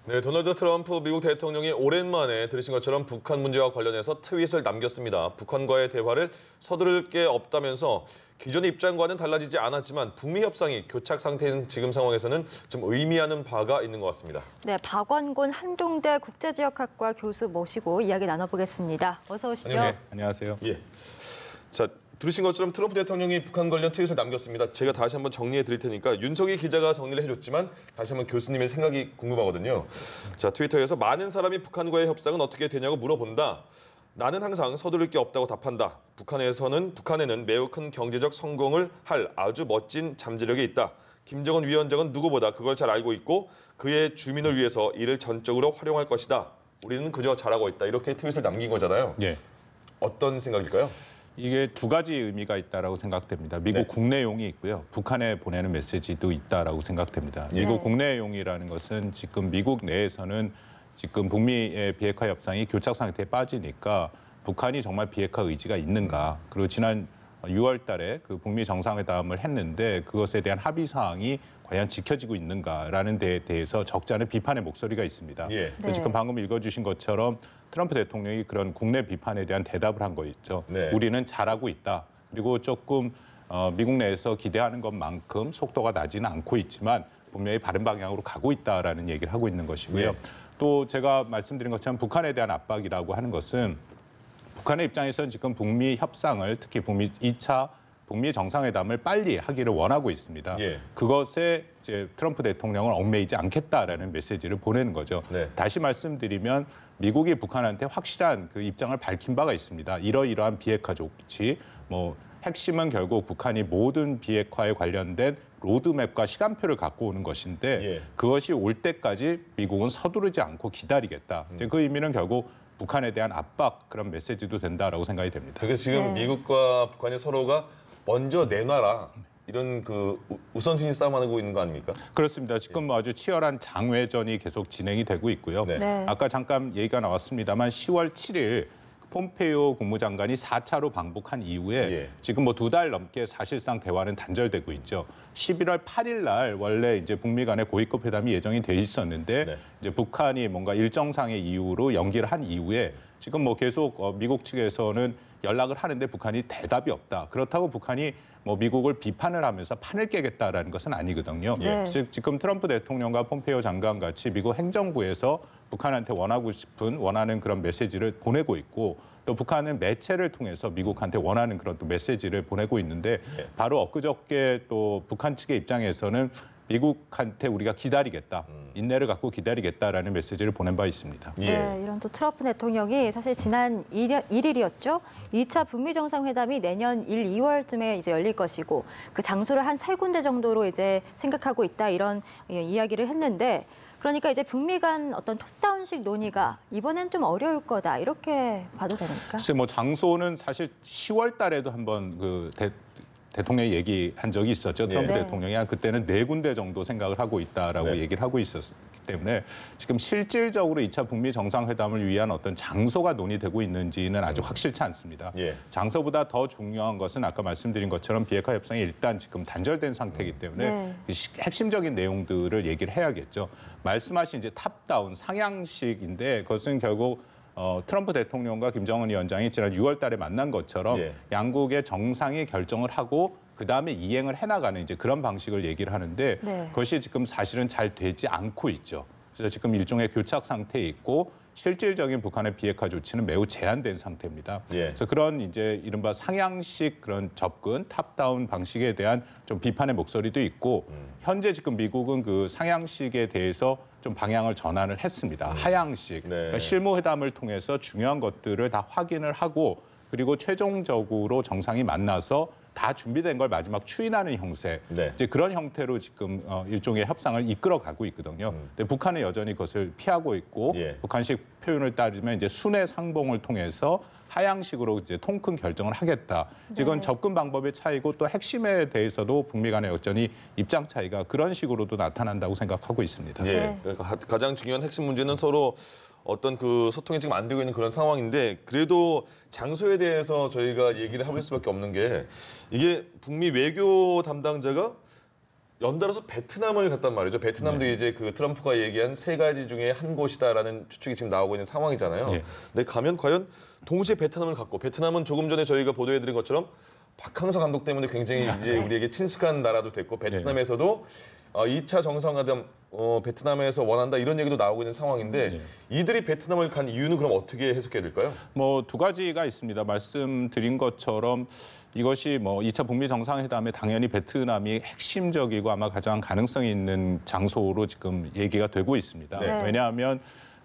네, 도널드 트럼프 미국 대통령이 오랜만에 들으신 것처럼 북한 문제와 관련해서 트윗을 남겼습니다. 북한과의 대화를 서두를 게 없다면서 기존의 입장과는 달라지지 않았지만 북미 협상이 교착 상태인 지금 상황에서는 좀 의미하는 바가 있는 것 같습니다. 네, 박원곤 한동대 국제지역학과 교수 모시고 이야기 나눠보겠습니다. 어서 오시죠. 안녕하세요. 예. 자, 들으신 것처럼 트럼프 대통령이 북한 관련 트윗을 남겼습니다. 제가 다시 한번 정리해 드릴 테니까 윤석희 기자가 정리를 해줬지만 다시 한번 교수님의 생각이 궁금하거든요. 자, 트위터에서 많은 사람이 북한과의 협상은 어떻게 되냐고 물어본다. 나는 항상 서두를 게 없다고 답한다. 북한에는 매우 큰 경제적 성공을 할 아주 멋진 잠재력이 있다. 김정은 위원장은 누구보다 그걸 잘 알고 있고 그의 주민을 위해서 이를 전적으로 활용할 것이다. 우리는 그저 잘하고 있다. 이렇게 트윗을 남긴 거잖아요. 예. 어떤 생각일까요? 이게 두 가지 의미가 있다라고 생각됩니다. 미국 네. 국내용이 있고요. 북한에 보내는 메시지도 있다라고 생각됩니다. 예. 미국 국내용이라는 것은 지금 미국 내에서는 지금 북미의 비핵화 협상이 교착 상태에 빠지니까 북한이 정말 비핵화 의지가 있는가. 그리고 지난 6월 달에 그 북미 정상회담을 했는데 그것에 대한 합의 사항이 과연 지켜지고 있는가라는 데에 대해서 적지 않은 비판의 목소리가 있습니다. 예. 네. 지금 방금 읽어주신 것처럼 트럼프 대통령이 그런 국내 비판에 대한 대답을 한 거 있죠. 네. 우리는 잘하고 있다. 그리고 조금 미국 내에서 기대하는 것만큼 속도가 나지는 않고 있지만 분명히 바른 방향으로 가고 있다라는 얘기를 하고 있는 것이고요. 네. 또 제가 말씀드린 것처럼 북한에 대한 압박이라고 하는 것은 북한의 입장에서는 지금 북미 협상을 특히 북미 2차 북미 정상회담을 빨리 하기를 원하고 있습니다. 예. 그것에 이제 트럼프 대통령은 얽매이지 않겠다라는 메시지를 보내는 거죠. 네. 다시 말씀드리면 미국이 북한한테 확실한 그 입장을 밝힌 바가 있습니다. 이러이러한 비핵화 조치, 핵심은 결국 북한이 모든 비핵화에 관련된 로드맵과 시간표를 갖고 오는 것인데 예. 그것이 올 때까지 미국은 서두르지 않고 기다리겠다. 이제 그 의미는 결국 북한에 대한 압박 그런 메시지도 된다라고 생각이 됩니다. 그래서 지금 네. 미국과 북한이 서로가 먼저 내놔라 이런 그 우선순위 싸움하고 있는 거 아닙니까? 그렇습니다. 지금 아주 치열한 장외전이 계속 진행이 되고 있고요. 네. 네. 아까 잠깐 얘기가 나왔습니다만 10월 7일 폼페이오 국무장관이 4차로 방북한 이후에 예. 지금 2달 넘게 사실상 대화는 단절되고 있죠. 11월 8일 날 원래 이제 북미 간의 고위급 회담이 예정이 돼 있었는데 네. 이제 북한이 뭔가 일정상의 이유로 연기를 한 이후에 지금 계속 미국 측에서는 연락을 하는데 북한이 대답이 없다. 그렇다고 북한이 미국을 비판을 하면서 판을 깨겠다라는 것은 아니거든요. 네. 즉 지금 트럼프 대통령과 폼페이오 장관 같이 미국 행정부에서 북한한테 원하는 그런 메시지를 보내고 있고 또 북한은 매체를 통해서 미국한테 원하는 그런 또 메시지를 보내고 있는데 네. 바로 엊그저께 또 북한 측의 입장에서는 미국한테 우리가 기다리겠다, 인내를 갖고 기다리겠다라는 메시지를 보낸 바 있습니다. 예. 네, 이런 또 트럼프 대통령이 사실 지난 1일이었죠. 2차 북미 정상회담이 내년 1, 2월쯤에 이제 열릴 것이고 그 장소를 한 3군데 정도로 이제 생각하고 있다 이런 이야기를 했는데 그러니까 이제 북미 간 어떤 톱다운식 논의가 이번엔 좀 어려울 거다 이렇게 봐도 됩니까? 글쎄 장소는 사실 10월 달에도 한번 대통령이 얘기한 적이 있었죠. 트럼프 네. 대통령이 그때는 4군데 정도 생각을 하고 있다라고 네. 얘기를 하고 있었기 때문에 지금 실질적으로 2차 북미 정상회담을 위한 어떤 장소가 논의되고 있는지는 아직 확실치 않습니다. 예. 장소보다 더 중요한 것은 아까 말씀드린 것처럼 비핵화 협상이 일단 지금 단절된 상태이기 때문에 네. 핵심적인 내용들을 얘기를 해야겠죠. 말씀하신 이제 탑다운 상향식인데 그것은 결국 트럼프 대통령과 김정은 위원장이 지난 6월 달에 만난 것처럼 예. 양국의 정상이 결정을 하고 그다음에 이행을 해나가는 이제 그런 방식을 얘기를 하는데 네. 그것이 지금 사실은 잘 되지 않고 있죠. 그래서 지금 일종의 교착 상태에 있고 실질적인 북한의 비핵화 조치는 매우 제한된 상태입니다. 예. 그래서 그런 이제 이른바 상향식 그런 접근, 탑다운 방식에 대한 좀 비판의 목소리도 있고 현재 지금 미국은 그 상향식에 대해서 좀 방향을 전환을 했습니다. 하향식. 네. 그러니까 실무회담을 통해서 중요한 것들을 다 확인을 하고 그리고 최종적으로 정상이 만나서 다 준비된 걸 마지막 추인하는 형태, 네. 이제 그런 형태로 지금 일종의 협상을 이끌어가고 있거든요. 근데 북한은 여전히 그것을 피하고 있고 예. 북한식 표현을 따르면 이제 순회 상봉을 통해서 하향식으로 이제 통큰 결정을 하겠다. 지금 네. 접근 방법의 차이고 또 핵심에 대해서도 북미 간의 여전히 입장 차이가 그런 식으로도 나타난다고 생각하고 있습니다. 예. 네. 그러니까 가장 중요한 핵심 문제는 서로 어떤 그 소통이 지금 안 되고 있는 그런 상황인데 그래도 장소에 대해서 저희가 얘기를 해볼 수밖에 없는 게 이게 북미 외교 담당자가 연달아서 베트남을 갔단 말이죠. 베트남도 이제 그 트럼프가 얘기한 세 가지 중에 한 곳이다라는 추측이 지금 나오고 있는 상황이잖아요. 네. 근데 가면 과연 동시에 베트남을 갔고 베트남은 조금 전에 저희가 보도해드린 것처럼 박항서 감독 때문에 굉장히 이제 우리에게 친숙한 나라도 됐고 베트남에서도 2차 정상회담 베트남에서 원한다 이런 얘기도 나오고 있는 상황인데 이들이 베트남을 간 이유는 그럼 어떻게 해석해야 될까요? 뭐 두 가지가 있습니다. 말씀드린 것처럼 이것이 뭐 2차 북미 정상회담에 당연히 베트남이 핵심적이고 아마 가장 가능성이 있는 장소로 지금 얘기가 되고 있습니다. 네. 왜냐하면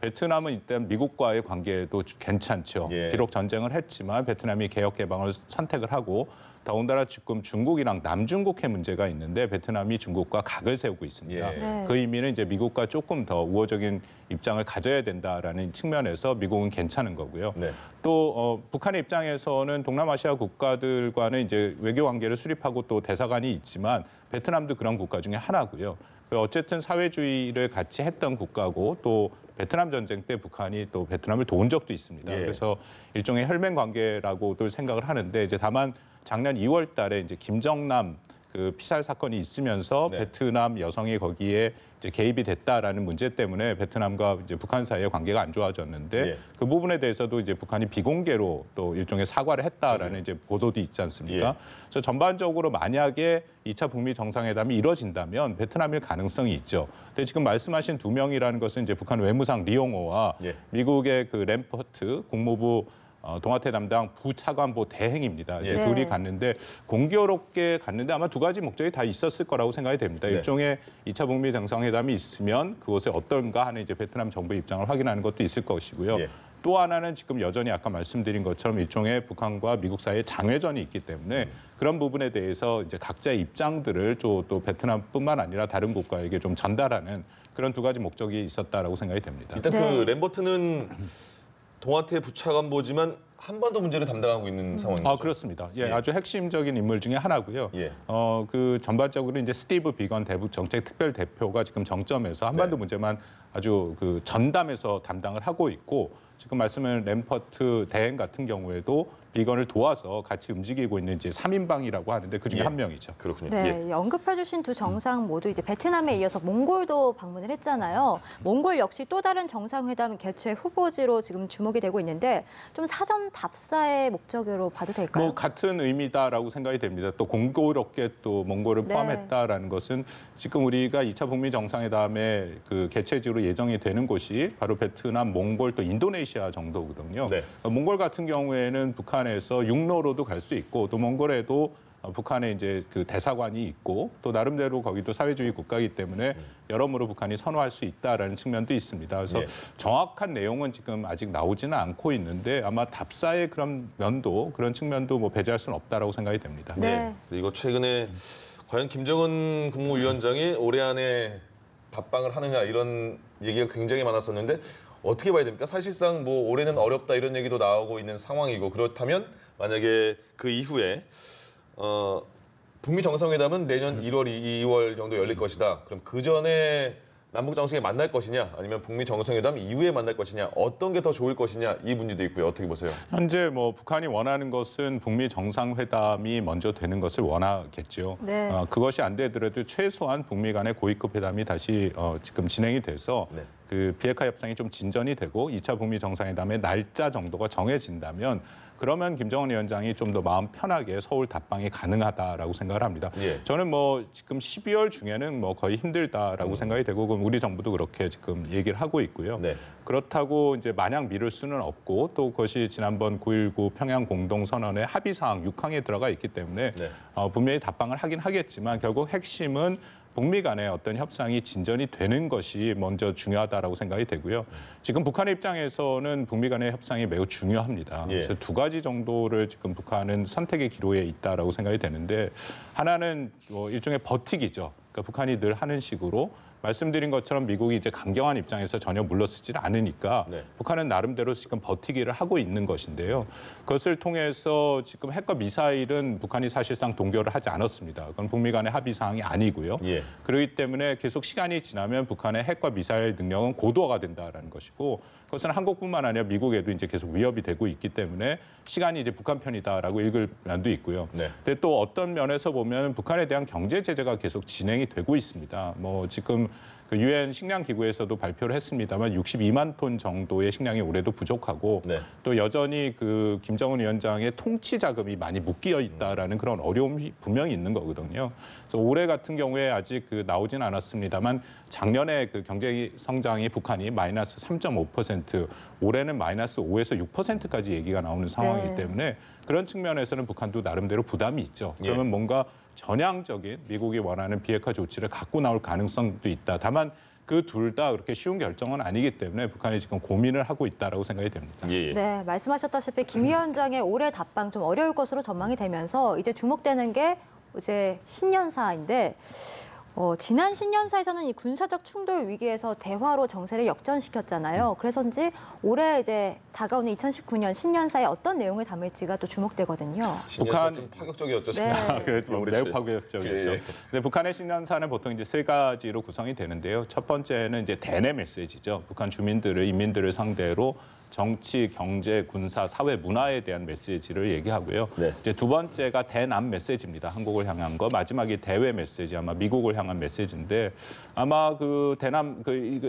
베트남은 일단 미국과의 관계도 괜찮죠. 예. 비록 전쟁을 했지만 베트남이 개혁 개방을 선택을 하고 더군다나 지금 중국이랑 남중국해 문제가 있는데 베트남이 중국과 각을 세우고 있습니다. 예. 네. 그 의미는 이제 미국과 조금 더 우호적인 입장을 가져야 된다라는 측면에서 미국은 괜찮은 거고요. 네. 또 북한의 입장에서는 동남아시아 국가들과는 이제 외교 관계를 수립하고 또 대사관이 있지만 베트남도 그런 국가 중에 하나고요. 어쨌든 사회주의를 같이 했던 국가고 또 베트남 전쟁 때 북한이 또 베트남을 도운 적도 있습니다. 예. 그래서 일종의 혈맹 관계라고도 생각을 하는데 이제 다만 작년 2월 달에 이제 김정남 그 피살 사건이 있으면서 네. 베트남 여성이 거기에 이제 개입이 됐다라는 문제 때문에 베트남과 이제 북한 사이의 관계가 안 좋아졌는데 예. 그 부분에 대해서도 이제 북한이 비공개로 또 일종의 사과를 했다라는 이제 보도도 있지 않습니까? 예. 그래서 전반적으로 만약에 2차 북미 정상회담이 이뤄진다면 베트남일 가능성이 있죠. 근데 지금 말씀하신 두 명이라는 것은 이제 북한 외무상 리용호와 예. 미국의 그 램퍼트 국무부 동아태 담당 부차관보 대행입니다. 예. 둘이 네. 갔는데 공교롭게 갔는데 아마 두 가지 목적이 다 있었을 거라고 생각이 됩니다. 네. 일종의 2차 북미 정상회담이 있으면 그곳에 어떤가 하는 이제 베트남 정부 입장을 확인하는 것도 있을 것이고요. 예. 또 하나는 지금 여전히 아까 말씀드린 것처럼 일종의 북한과 미국 사이의 장외전이 있기 때문에 그런 부분에 대해서 이제 각자의 입장들을 또 베트남뿐만 아니라 다른 국가에게 좀 전달하는 그런 두 가지 목적이 있었다라고 생각이 됩니다. 일단 네. 그 램버트는 동아태 부차관보지만 한반도 문제를 담당하고 있는 상황입니다. 아, 그렇습니다. 예, 예. 아주 핵심적인 인물 중에 하나고요. 예. 그 전반적으로 이제 스티브 비건 대북 정책 특별 대표가 지금 정점에서 한반도 네. 문제만 아주 그 전담해서 담당을 하고 있고 지금 말씀하신 램퍼트 대행 같은 경우에도 비건을 도와서 같이 움직이고 있는 이제 3인방이라고 하는데 그 중에 예. 한 명이죠. 그렇군요. 네, 언급해주신 두 정상 모두 이제 베트남에 이어서 몽골도 방문을 했잖아요. 몽골 역시 또 다른 정상회담 개최 후보지로 지금 주목이 되고 있는데 좀 사전 답사의 목적으로 봐도 될까요? 뭐 같은 의미다라고 생각이 됩니다. 또 공교롭게 또 몽골을 네. 포함했다라는 것은 지금 우리가 2차 북미 정상회담의 그 개최지로 예정이 되는 곳이 바로 베트남, 몽골 또 인도네시아 정도거든요. 네. 몽골 같은 경우에는 북한에서 육로로도 갈 수 있고 또 몽골에도 북한에 이제 그 대사관이 있고 또 나름대로 거기도 사회주의 국가이기 때문에 여러모로 북한이 선호할 수 있다라는 측면도 있습니다. 그래서 예. 정확한 내용은 지금 아직 나오지는 않고 있는데 아마 답사의 그런 면도 그런 측면도 뭐 배제할 수는 없다라고 생각이 됩니다. 네. 그리고 최근에 과연 김정은 국무위원장이 올해 안에 답방을 하느냐 이런 얘기가 굉장히 많았었는데 어떻게 봐야 됩니까? 사실상 뭐 올해는 어렵다 이런 얘기도 나오고 있는 상황이고 그렇다면 만약에 그 이후에 북미 정상회담은 내년 1월, 2월 정도 열릴 것이다. 그럼 그 전에 남북 정상이 만날 것이냐, 아니면 북미 정상회담 이후에 만날 것이냐, 어떤 게 더 좋을 것이냐 이 문제도 있고요. 어떻게 보세요? 현재 뭐 북한이 원하는 것은 북미 정상회담이 먼저 되는 것을 원하겠죠. 네. 그것이 안 되더라도 최소한 북미 간의 고위급 회담이 다시 지금 진행이 돼서 네. 그 비핵화 협상이 좀 진전이 되고 2차 북미 정상회담의 날짜 정도가 정해진다면 그러면 김정은 위원장이 좀 더 마음 편하게 서울 답방이 가능하다라고 생각을 합니다. 예. 저는 뭐 지금 12월 중에는 뭐 거의 힘들다라고 생각이 되고 그럼 우리 정부도 그렇게 지금 얘기를 하고 있고요. 네. 그렇다고 이제 마냥 미룰 수는 없고 또 그것이 지난번 9.19 평양 공동선언의 합의사항 6항에 들어가 있기 때문에 네. 분명히 답방을 하긴 하겠지만 결국 핵심은 북미 간의 어떤 협상이 진전이 되는 것이 먼저 중요하다라고 생각이 되고요. 지금 북한의 입장에서는 북미 간의 협상이 매우 중요합니다. 예. 그래서 두 가지 정도를 지금 북한은 선택의 기로에 있다라고 생각이 되는데 하나는 뭐 일종의 버티기죠. 그러니까 북한이 늘 하는 식으로 말씀드린 것처럼 미국이 이제 강경한 입장에서 전혀 물러서질 않으니까 네. 북한은 나름대로 지금 버티기를 하고 있는 것인데요. 그것을 통해서 지금 핵과 미사일은 북한이 사실상 동결을 하지 않았습니다. 그건 북미 간의 합의 사항이 아니고요. 예. 그렇기 때문에 계속 시간이 지나면 북한의 핵과 미사일 능력은 고도화가 된다라는 것이고 그것은 한국뿐만 아니라 미국에도 이제 계속 위협이 되고 있기 때문에 시간이 이제 북한 편이다라고 읽을 면도 있고요. 네. 근데 또 어떤 면에서 보면 북한에 대한 경제 제재가 계속 진행이 되고 있습니다. 뭐 지금 그 유엔 식량 기구에서도 발표를 했습니다만 62만 톤 정도의 식량이 올해도 부족하고 네. 또 여전히 그 김정은 위원장의 통치 자금이 많이 묶여 있다라는 그런 어려움이 분명히 있는 거거든요. 그래서 올해 같은 경우에 아직 그 나오진 않았습니다만 작년에 그 경제 성장이 북한이 마이너스 3.5%, 올해는 마이너스 5에서 6%까지 얘기가 나오는 상황이기 네. 때문에 그런 측면에서는 북한도 나름대로 부담이 있죠. 그러면 뭔가 전향적인 미국이 원하는 비핵화 조치를 갖고 나올 가능성도 있다. 다만 그 둘 다 그렇게 쉬운 결정은 아니기 때문에 북한이 지금 고민을 하고 있다라고 생각이 됩니다. 예. 네, 말씀하셨다시피 김 위원장의 올해 답방 좀 어려울 것으로 전망이 되면서 이제 주목되는 게 이제 신년사인데 지난 신년사에서는 이 군사적 충돌 위기에서 대화로 정세를 역전시켰잖아요. 그래서인지 올해 이제 다가오는 2019년 신년사에 어떤 내용을 담을지가 또 주목되거든요. 북한 좀 파격적이었죠. 네. 그래서 매우 파격적이었죠. 예, 예. 근데 북한의 신년사는 보통 이제 세 가지로 구성이 되는데요. 첫 번째는 이제 대내 메시지죠. 북한 주민들을 인민들을 상대로 정치, 경제, 군사, 사회, 문화에 대한 메시지를 얘기하고요. 네. 이제 두 번째가 대남 메시지입니다. 한국을 향한 거. 마지막이 대외 메시지, 아마 미국을 향한 메시지인데 아마 그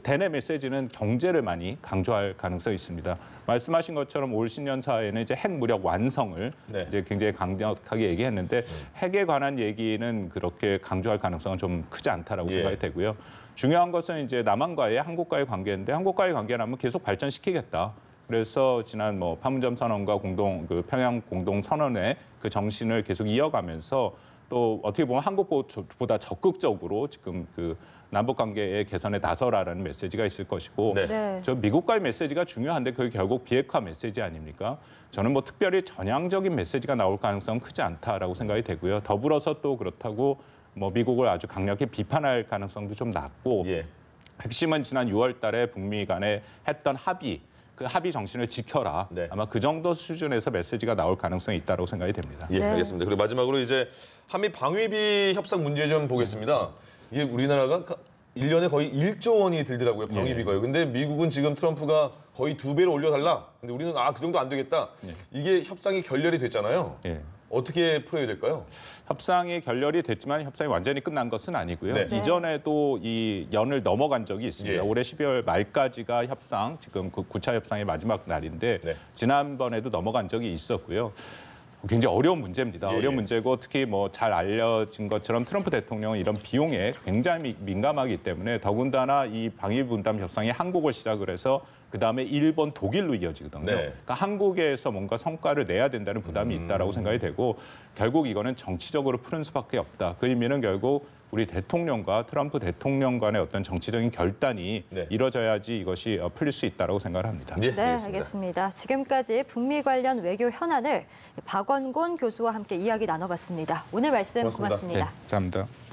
대내 메시지는 경제를 많이 강조할 가능성이 있습니다. 말씀하신 것처럼 올 신년사에는 이제 핵 무력 완성을 네. 이제 굉장히 강력하게 얘기했는데 핵에 관한 얘기는 그렇게 강조할 가능성은 좀 크지 않다라고 예. 생각이 되고요. 중요한 것은 이제 남한과의 한국과의 관계인데 한국과의 관계라면 계속 발전시키겠다. 그래서 지난 뭐 판문점 선언과 평양 공동 선언의 그 정신을 계속 이어가면서 또 어떻게 보면 한국보다 적극적으로 지금 그 남북 관계의 개선에 나서라라는 메시지가 있을 것이고 네. 네. 저 미국과의 메시지가 중요한데 그게 결국 비핵화 메시지 아닙니까? 저는 뭐 특별히 전향적인 메시지가 나올 가능성은 크지 않다라고 생각이 되고요. 더불어서 또 그렇다고 뭐 미국을 아주 강력히 비판할 가능성도 좀 낮고 예. 핵심은 지난 6월 달에 북미 간에 했던 합의, 그 합의 정신을 지켜라. 네. 아마 그 정도 수준에서 메시지가 나올 가능성이 있다고 생각이 됩니다. 예, 네. 알겠습니다. 그리고 마지막으로 이제 한미 방위비 협상 문제 좀 보겠습니다. 이게 우리나라가 1년에 거의 1조 원이 들더라고요, 방위비가요. 근데 미국은 지금 트럼프가 거의 2배로 올려달라. 근데 우리는 그 정도 안 되겠다. 이게 협상이 결렬이 됐잖아요. 예. 어떻게 풀어야 될까요? 협상이 결렬이 됐지만 협상이 완전히 끝난 것은 아니고요. 네. 이전에도 이 연을 넘어간 적이 있습니다. 예. 올해 12월 말까지가 협상, 지금 그 9차 협상의 마지막 날인데 네. 지난번에도 넘어간 적이 있었고요. 굉장히 어려운 문제입니다. 예, 어려운 예. 문제고 특히 뭐 잘 알려진 것처럼 트럼프 대통령은 이런 비용에 굉장히 민감하기 때문에 더군다나 이 방위 분담 협상이 한국을 시작을 해서 그다음에 일본, 독일로 이어지거든요. 네. 그러니까 한국에서 뭔가 성과를 내야 된다는 부담이 있다라고 생각이 되고 결국 이거는 정치적으로 푸는 수밖에 없다. 그 의미는 결국 우리 대통령과 트럼프 대통령 간의 어떤 정치적인 결단이 네. 이뤄져야지 이것이 풀릴 수 있다라고 생각을 합니다. 예, 네, 알겠습니다. 지금까지 북미 관련 외교 현안을 박원곤 교수와 함께 이야기 나눠봤습니다. 오늘 말씀 고맙습니다. 고맙습니다. 네, 감사합니다.